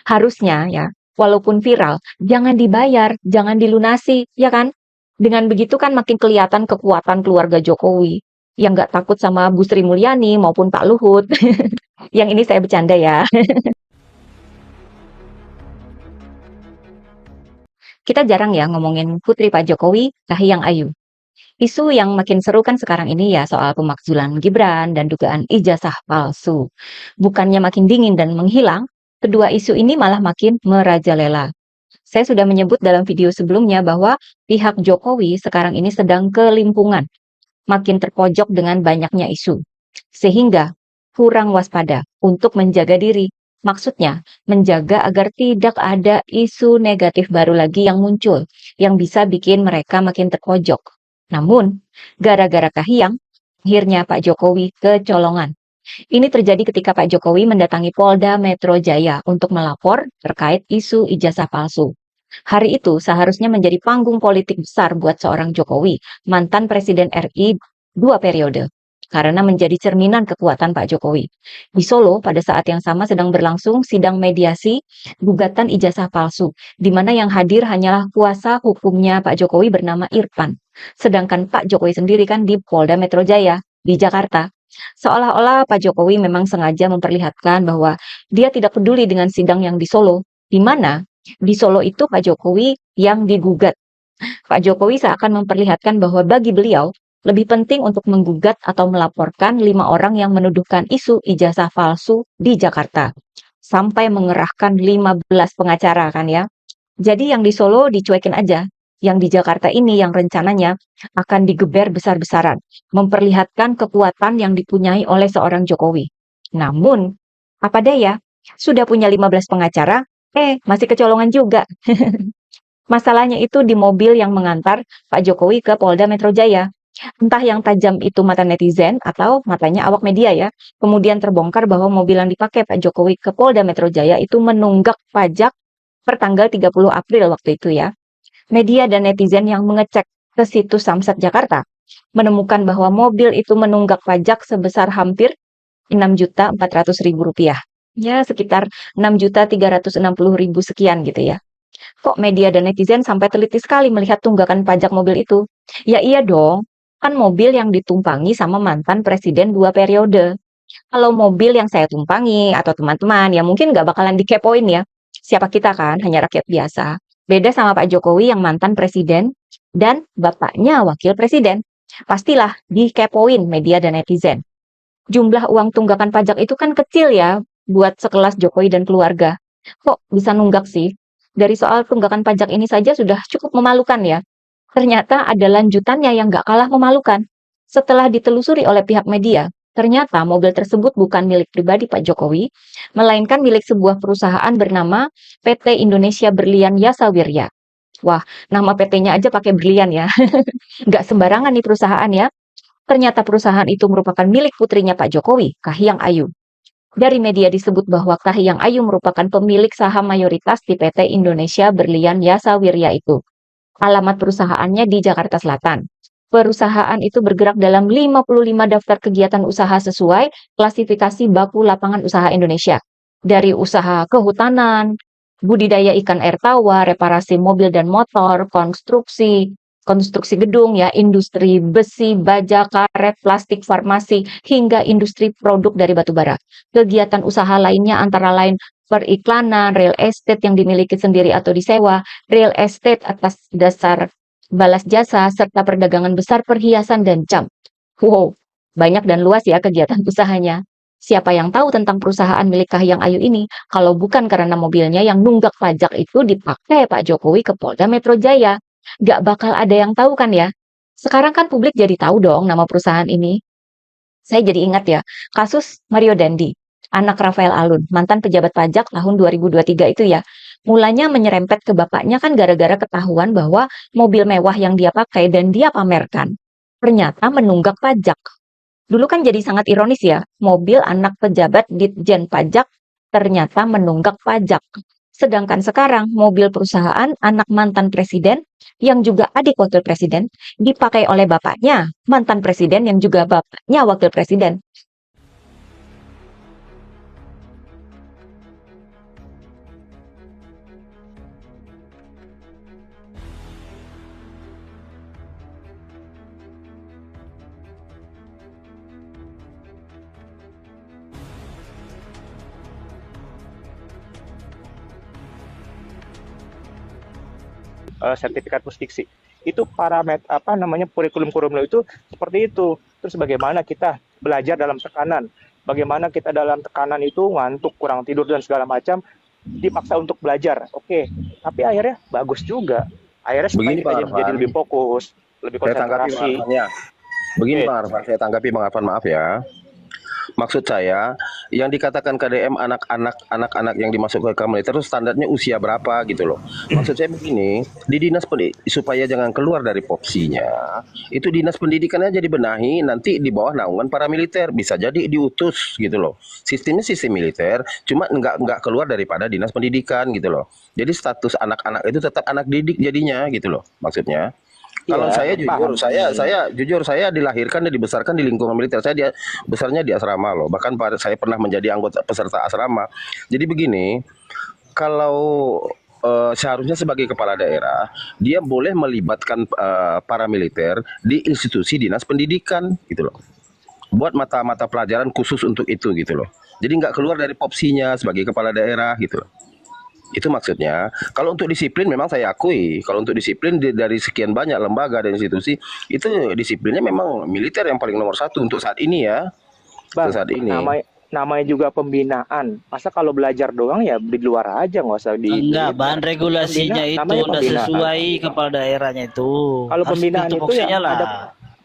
Harusnya ya, walaupun viral, jangan dibayar, jangan dilunasi, ya kan? Dengan begitu kan makin kelihatan kekuatan keluarga Jokowi yang nggak takut sama Bu Sri Mulyani maupun Pak Luhut. Yang ini saya bercanda ya. Kita jarang ya ngomongin putri Pak Jokowi, Kahiyang Ayu. Isu yang makin seru kan sekarang ini ya soal pemakzulan Gibran dan dugaan ijazah palsu. Bukannya makin dingin dan menghilang, kedua isu ini malah makin merajalela. Saya sudah menyebut dalam video sebelumnya bahwa pihak Jokowi sekarang ini sedang kelimpungan, makin terpojok dengan banyaknya isu. Sehingga kurang waspada untuk menjaga diri. Maksudnya, menjaga agar tidak ada isu negatif baru lagi yang muncul, yang bisa bikin mereka makin terpojok. Namun, gara-gara Kahiyang, akhirnya Pak Jokowi kecolongan. Ini terjadi ketika Pak Jokowi mendatangi Polda Metro Jaya untuk melapor terkait isu ijazah palsu. Hari itu seharusnya menjadi panggung politik besar buat seorang Jokowi, mantan Presiden RI 2 periode, karena menjadi cerminan kekuatan Pak Jokowi. Di Solo, pada saat yang sama sedang berlangsung sidang mediasi gugatan ijazah palsu, di mana yang hadir hanyalah kuasa hukumnya Pak Jokowi bernama Irfan. Sedangkan Pak Jokowi sendiri kan di Polda Metro Jaya, di Jakarta. Seolah-olah Pak Jokowi memang sengaja memperlihatkan bahwa dia tidak peduli dengan sidang yang di Solo, di mana di Solo itu Pak Jokowi yang digugat. Pak Jokowi seakan memperlihatkan bahwa bagi beliau lebih penting untuk menggugat atau melaporkan 5 orang yang menuduhkan isu ijazah palsu di Jakarta. Sampai mengerahkan 15 pengacara kan ya. Jadi yang di Solo dicuekin aja. Yang di Jakarta ini yang rencananya akan digeber besar-besaran. Memperlihatkan kekuatan yang dipunyai oleh seorang Jokowi. Namun, apa daya? Sudah punya 15 pengacara, masih kecolongan juga. Masalahnya itu di mobil yang mengantar Pak Jokowi ke Polda Metro Jaya. Entah yang tajam itu mata netizen atau matanya awak media ya. Kemudian terbongkar bahwa mobil yang dipakai Pak Jokowi ke Polda Metro Jaya itu menunggak pajak per tanggal 30 April waktu itu ya. Media dan netizen yang mengecek ke situs Samsat Jakarta menemukan bahwa mobil itu menunggak pajak sebesar hampir 6.400.000 rupiah. Ya, sekitar 6.360.000 sekian gitu ya. Kok media dan netizen sampai teliti sekali melihat tunggakan pajak mobil itu? Ya iya dong, kan mobil yang ditumpangi sama mantan presiden 2 periode. Kalau mobil yang saya tumpangi atau teman-teman, ya mungkin nggak bakalan dikepoin ya. Siapa kita kan, hanya rakyat biasa. Beda sama Pak Jokowi yang mantan presiden dan bapaknya wakil presiden. Pastilah dikepoin media dan netizen. Jumlah uang tunggakan pajak itu kan kecil ya buat sekelas Jokowi dan keluarga. Kok bisa nunggak sih? Dari soal tunggakan pajak ini saja sudah cukup memalukan ya. Ternyata ada lanjutannya yang gak kalah memalukan. Setelah ditelusuri oleh pihak media, ternyata mobil tersebut bukan milik pribadi Pak Jokowi, melainkan milik sebuah perusahaan bernama PT Indonesia Berlian Yasa Wirya. Wah, nama PT-nya aja pakai berlian ya. Gak sembarangan nih perusahaan ya. Ternyata perusahaan itu merupakan milik putrinya Pak Jokowi, Kahiyang Ayu. Dari media disebut bahwa Kahiyang Ayu merupakan pemilik saham mayoritas di PT Indonesia Berlian Yasa Wirya itu. Alamat perusahaannya di Jakarta Selatan. Perusahaan itu bergerak dalam 55 daftar kegiatan usaha sesuai klasifikasi baku lapangan usaha Indonesia. Dari usaha kehutanan, budidaya ikan air tawar, reparasi mobil dan motor, konstruksi gedung ya, industri besi, baja, karet, plastik, farmasi, hingga industri produk dari batu bara. Kegiatan usaha lainnya antara lain periklanan, real estate yang dimiliki sendiri atau disewa, real estate atas dasar balas jasa, serta perdagangan besar perhiasan dan jam. Wow, banyak dan luas ya kegiatan usahanya. Siapa yang tahu tentang perusahaan milik Kahiyang Ayu ini, kalau bukan karena mobilnya yang nunggak pajak itu dipakai Pak Jokowi ke Polda Metro Jaya. Gak bakal ada yang tahu kan ya. Sekarang kan publik jadi tahu dong nama perusahaan ini. Saya jadi ingat ya, kasus Mario Dandi, anak Rafael Alun, mantan pejabat pajak tahun 2023 itu ya. Mulanya menyerempet ke bapaknya kan gara-gara ketahuan bahwa mobil mewah yang dia pakai dan dia pamerkan ternyata menunggak pajak. Dulu kan jadi sangat ironis ya, mobil anak pejabat Ditjen Pajak ternyata menunggak pajak. Sedangkan sekarang mobil perusahaan anak mantan presiden yang juga adik wakil presiden dipakai oleh bapaknya, mantan presiden yang juga bapaknya wakil presiden. sertifikat pusdiksi. Itu kurikulum-kurikulum itu seperti itu. Terus bagaimana kita belajar dalam tekanan, bagaimana kita dalam tekanan itu ngantuk, kurang tidur dan segala macam, dipaksa untuk belajar. Oke, tapi akhirnya bagus juga. Akhirnya supaya Begini kita Bang jadi Arfan, lebih fokus, lebih saya tanggapi Bang konsentrasi. Arfan ya. Begini Oke, Bang Arfan, saya tanggapi Bang Arfan, maaf ya. Maksud saya, yang dikatakan KDM anak-anak yang dimasuk ke militer itu standarnya usia berapa gitu loh. Maksud saya begini, di dinas pendidikan supaya jangan keluar dari popsinya, itu dinas pendidikannya jadi benahi nanti di bawah naungan para militer, bisa jadi diutus gitu loh. Sistemnya sistem militer, cuma nggak keluar daripada dinas pendidikan gitu loh. Jadi status anak-anak itu tetap anak didik jadinya gitu loh, maksudnya. Kalau iya, saya jujur, paham. saya dilahirkan dan dibesarkan di lingkungan militer. Saya besarnya di asrama loh. Bahkan saya pernah menjadi anggota peserta asrama. Jadi begini, kalau seharusnya sebagai kepala daerah, dia boleh melibatkan para militer di institusi dinas pendidikan gitu loh. Buat mata-mata pelajaran khusus untuk itu gitu loh. Jadi nggak keluar dari popsinya sebagai kepala daerah gitu loh. Itu maksudnya. Kalau untuk disiplin memang saya akui, kalau untuk disiplin dari sekian banyak lembaga dan institusi, itu disiplinnya memang militer yang paling nomor satu untuk saat ini ya. Untuk Bang, saat ini. namanya juga pembinaan. Masa kalau belajar doang ya di luar aja, nggak usah di Enggak, militer. bahan regulasinya itu Namanya udah pembinaan. sesuai kepala daerahnya itu. Kalau Harus pembinaan itu ya tupoksinya lah. ada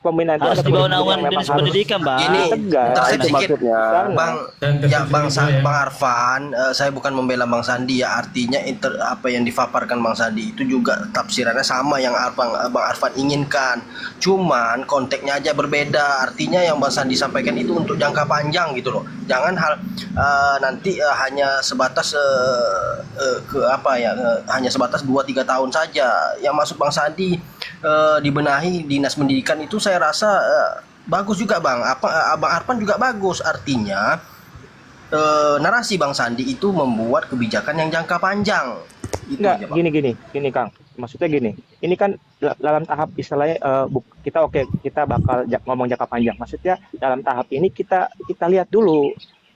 pembinaan itu Harus ada di bawah kurikulum naungan yang memang dinas harus pendidikan, Bang. Ini tegas. ntar Itu sedikit maksudnya. Bang Dan ya Bang tersiswa ya. Bang Arfan, saya bukan membela Bang Sandi ya, artinya apa yang dipaparkan Bang Sandi itu juga tafsirannya sama yang Bang Arfan inginkan. Cuman konteksnya aja berbeda. Artinya yang Bang Sandi sampaikan itu untuk jangka panjang gitu loh. Jangan nanti hanya sebatas hanya sebatas 2-3 tahun saja. Yang masuk Bang Sandi dibenahi dinas pendidikan itu saya rasa bagus juga Bang. Bang Arfan juga bagus. Artinya narasi Bang Sandi itu membuat kebijakan yang jangka panjang. Itu Enggak, aja, Bang. gini Kang. Maksudnya gini, ini kan dalam tahap istilahnya kita bakal ngomong jangka panjang. Maksudnya dalam tahap ini kita lihat dulu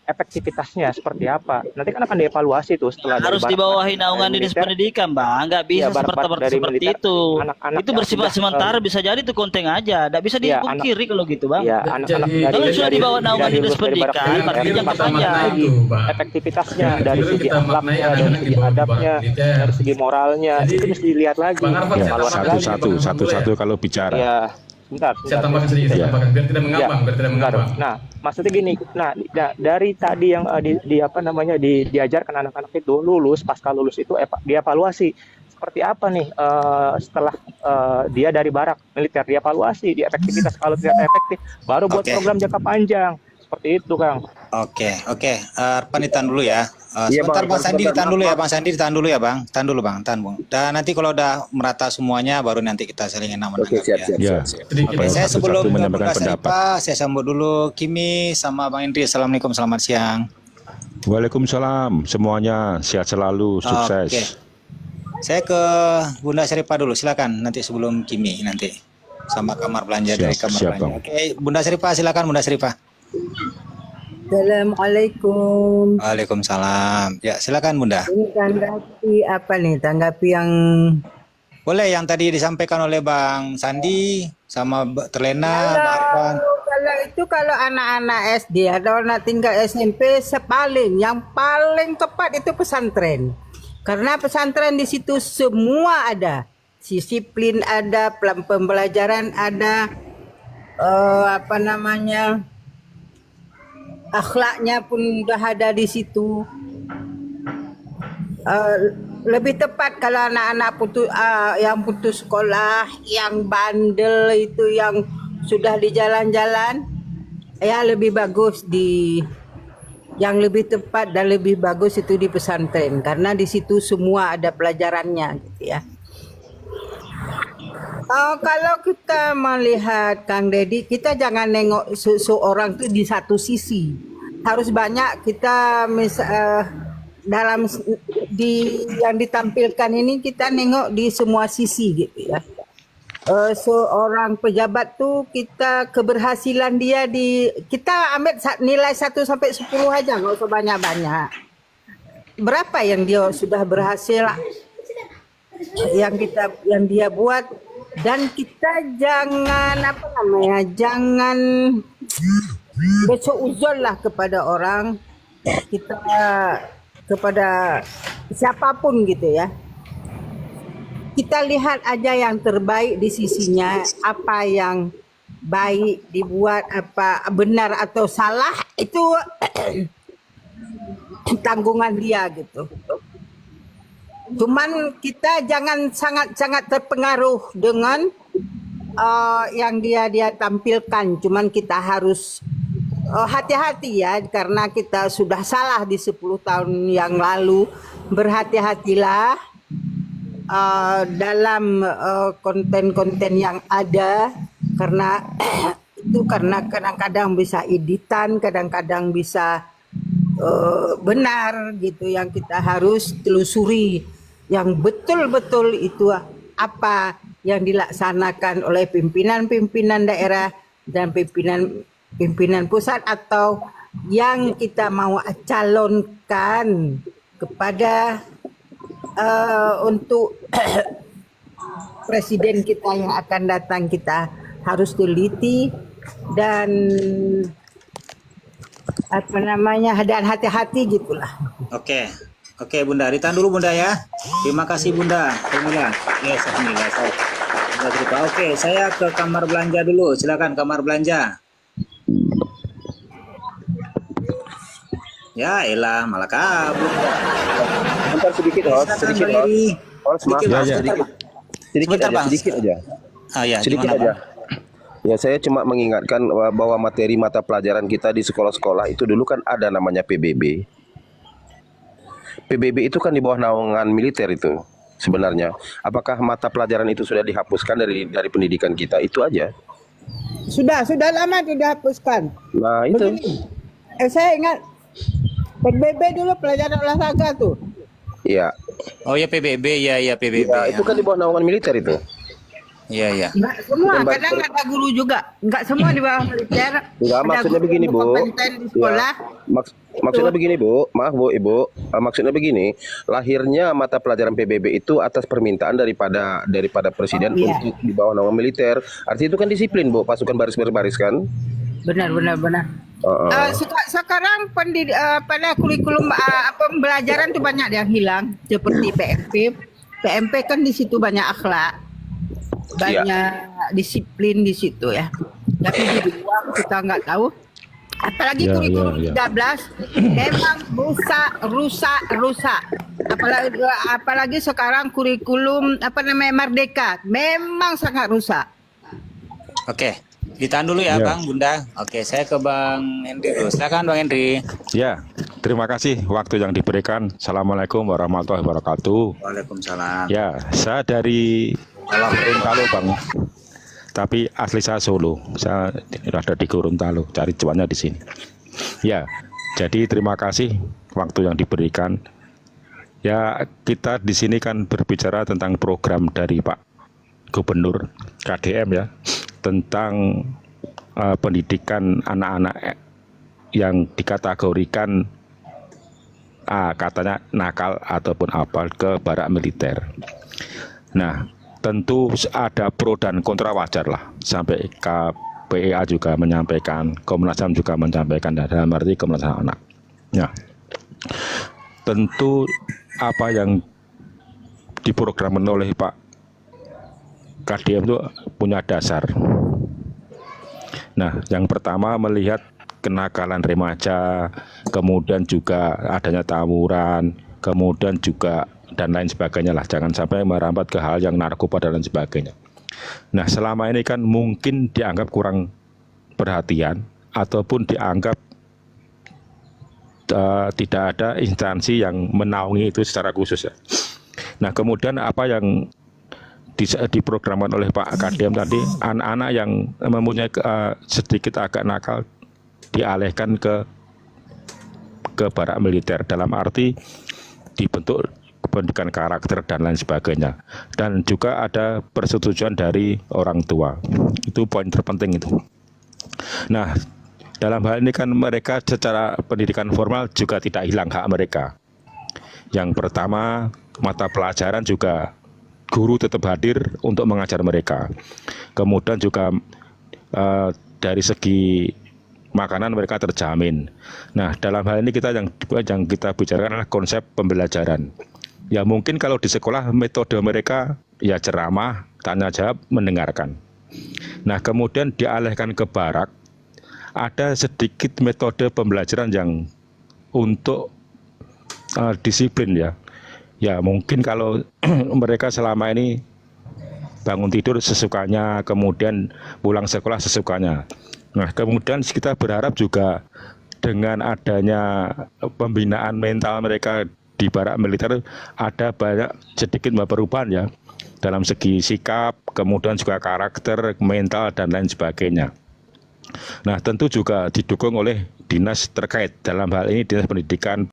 efektivitasnya seperti apa. Nanti kan akan dievaluasi tuh setelah Harus dari dibawahi barak-barak naungan dari dinas militer. pendidikan, Bang. Nggak bisa Iya, barak-barak dari seperti militer, itu. anak-anak Itu yang bersifat sudah, sementara, bisa jadi itu konten aja. Nggak bisa iya, dipungkiri kalau gitu, Bang. ya anak-anak Jadi- Kalau sudah dibawa naungan dinas lulus dari barak pendidikan, militer, berarti itu jangka masalah panjang. lagi Itu, Bang. efektivitasnya Oke, dari dulu segi kita maknai akhlaknya, dari anak-anak di segi bawah adabnya, militer. dari segi moralnya, Jadi, itu mesti dilihat lagi. Bang Arfan, Ya, saya Evaluasi tambahkan lagi. sedikit, Bang, satu-satu boleh? kalau bicara. Ya, Saya sebentar. tambahkan sedikit, saya Ya. tambahkan biar tidak mengambang, Ya, biar tidak bentar. mengambang. Nah, maksudnya gini. Nah, dari tadi yang diajarkan anak-anak itu lulus, pasca lulus itu dievaluasi seperti apa nih setelah dia dari barak militer, dievaluasi di efektivitas. Kalau tidak efektif, baru buat Oke. program jangka panjang. Seperti itu, Kang. Oke. Arfan ditahan dulu ya. Iya, Sebentar Bang, Bang Sandi sebentar, ditahan dulu ya, maaf. Bang Sandi ditahan dulu ya, Bang. Tahan dulu, Bang. Tahan, Bang. Dan nanti kalau udah merata semuanya, baru nanti kita selingin nama Oke, siap. Ya, Sedikit. Oke, saya satu-satu sebelum ke menyampaikan Bang pendapat. Saripa, saya sambut dulu Kimi sama Bang Indri. Assalamualaikum, selamat siang. Waalaikumsalam semuanya, sehat selalu, sukses. Oke. Saya ke Bunda Saripa dulu, silakan. Nanti sebelum Kimi nanti sama kamar belanja Siap, dari kamar siap, belanja. Bang. Oke, Bunda Saripa silakan, Bunda Saripa. Assalamualaikum. Waalaikumsalam. Ya, silakan Bunda. Ini tanggapi apa nih? Tanggapi yang Boleh yang tadi disampaikan oleh Bang Sandi sama Terlena, Bang Arfan. kalau anak-anak SD atau anak tingkat SMP yang paling tepat itu pesantren. Karena pesantren di situ semua ada. Disiplin ada, pembelajaran ada, akhlaknya pun udah ada di situ. Lebih tepat kalau anak-anak yang putus sekolah, yang bandel itu, yang sudah di jalan-jalan, ya lebih bagus yang lebih tepat dan lebih bagus itu di pesantren karena di situ semua ada pelajarannya gitu ya. Kalau kita melihat Kang Deddy, kita jangan nengok seseorang itu di satu sisi. Harus banyak kita yang ditampilkan ini kita nengok di semua sisi gitu ya. Seorang pejabat tuh keberhasilan dia kita ambil nilai 1 sampai 10 aja, nggak usah banyak-banyak. Berapa yang dia sudah berhasil yang dia buat, dan kita jangan jangan berseuzon lah kepada orang, kita kepada siapapun gitu ya. Kita lihat aja yang terbaik di sisinya, apa yang baik dibuat, apa benar atau salah itu tanggungan dia gitu. Cuman kita jangan sangat-sangat terpengaruh dengan yang dia tampilkan. Cuman kita harus hati-hati ya, karena kita sudah salah di 10 tahun yang lalu. Berhati-hatilah dalam konten-konten yang ada, karena itu karena kadang-kadang bisa editan, kadang-kadang bisa benar gitu. Yang kita harus telusuri yang betul-betul itu apa yang dilaksanakan oleh pimpinan-pimpinan daerah dan pimpinan pusat, atau yang kita mau calonkan kepada untuk presiden kita yang akan datang. Kita harus teliti dan dan hati-hati gitulah. Oke Bunda, ditahan dulu Bunda ya. Terima kasih Bunda. Alhamdulillah. Yes, alhamdulillah. Oke, saya ke kamar belanja dulu. Silakan kamar belanja. Ya elah, malah kabur. Bentar sedikit, host. Sedikit aja. Ya, Sedikit gimana, aja. Bang? Ya, saya cuma mengingatkan bahwa materi mata pelajaran kita di sekolah-sekolah itu dulu kan ada namanya PBB. PBB itu kan di bawah naungan militer itu sebenarnya. Apakah mata pelajaran itu sudah dihapuskan dari pendidikan kita? Itu aja. Sudah lama dihapuskan. Nah, itu. Begini, saya ingat PBB dulu pelajaran olahraga tuh. Iya. Oh ya PBB, ya PBB. Ya, itu kan di bawah naungan militer itu. Iya. Enggak semua, kadang ada guru juga. Enggak semua di bawah militer. Enggak, Ada maksudnya guru begini, Bu. berkompeten di sekolah. Ya, maksudnya begini, Bu. Maaf, Bu, Ibu. Maksudnya begini, lahirnya mata pelajaran PBB itu atas permintaan daripada presiden untuk di bawah naungan militer. Artinya itu kan disiplin, Bu, pasukan baris-baris kan? Benar. Sekarang kurikulum pembelajaran tuh banyak yang hilang, seperti PMP kan di situ banyak akhlak, banyak disiplin di situ ya. Tapi di luar kita nggak tahu. Apalagi kurikulum 13 memang rusak. Apalagi sekarang kurikulum Merdeka memang sangat rusak. Oke. Ditahan dulu ya, Bang, Bunda. Oke, saya ke Bang Henry dulu. Silakan Bang Henry. Ya, terima kasih waktu yang diberikan. Assalamualaikum warahmatullahi wabarakatuh. Waalaikumsalam. Ya, saya dari Gorontalo, Bang. Tapi asli saya Solo. Saya ada di Gorontalo, cari cuannya di sini. Ya, jadi terima kasih waktu yang diberikan. Ya, kita di sini kan berbicara tentang program dari Pak Gubernur KDM ya, tentang pendidikan anak-anak yang dikategorikan katanya nakal ataupun apa ke barak militer. Nah, tentu ada pro dan kontra, wajar lah. Sampai KPEA juga menyampaikan, Komnas HAM juga menyampaikan, dalam arti Komnas HAM anak. Nah, tentu apa yang diprogramkan oleh Pak KDM itu punya dasar. Nah, yang pertama melihat kenakalan remaja, kemudian juga adanya tawuran, kemudian juga dan lain sebagainya lah. Jangan sampai merambat ke hal yang narkoba dan lain sebagainya. Nah, selama ini kan mungkin dianggap kurang perhatian ataupun dianggap tidak ada instansi yang menaungi itu secara khusus ya. Nah, kemudian apa yang diprogramkan oleh Pak KDM tadi, anak-anak yang mempunyai sedikit agak nakal dialihkan ke barak militer, dalam arti dibentuk pendidikan karakter dan lain sebagainya, dan juga ada persetujuan dari orang tua. Itu poin terpenting itu. Nah, dalam hal ini kan mereka secara pendidikan formal juga tidak hilang hak mereka. Yang pertama, mata pelajaran juga guru tetap hadir untuk mengajar mereka. Kemudian juga dari segi makanan mereka terjamin. Nah, dalam hal ini yang kita bicarakan adalah konsep pembelajaran. Ya mungkin kalau di sekolah metode mereka ya ceramah, tanya jawab, mendengarkan. Nah, kemudian dialihkan ke barak, ada sedikit metode pembelajaran yang untuk disiplin ya. Ya mungkin kalau mereka selama ini bangun tidur sesukanya, kemudian pulang sekolah sesukanya. Nah, kemudian kita berharap juga dengan adanya pembinaan mental mereka di barak militer ada banyak sedikit perubahan ya dalam segi sikap, kemudian juga karakter, mental dan lain sebagainya. Nah, tentu juga didukung oleh dinas terkait, dalam hal ini dinas pendidikan